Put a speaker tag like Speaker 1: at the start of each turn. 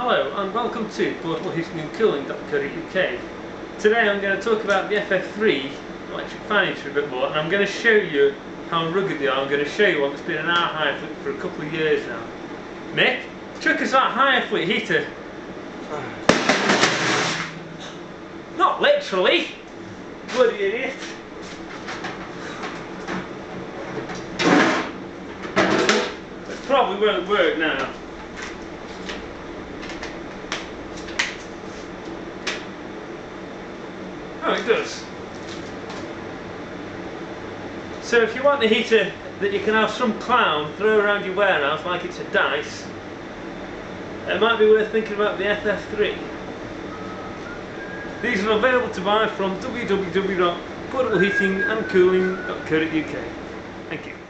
Speaker 1: Hello and welcome to portableheatingandcooling.co.uk. Today I'm going to talk about the FF3 Electric Fan Heater a bit more, and I'm going to show you how rugged they are. I'm going to show you one that's been in our hire fleet for a couple of years now. Mick, chuck us that hire fleet heater. Not literally! Bloody idiot! It probably won't work now. Oh, it does. So if you want a heater that you can have some clown throw around your warehouse like it's a dice, it might be worth thinking about the FF3. These are available to buy from www.portableheatingandcooling.co.uk. Thank you.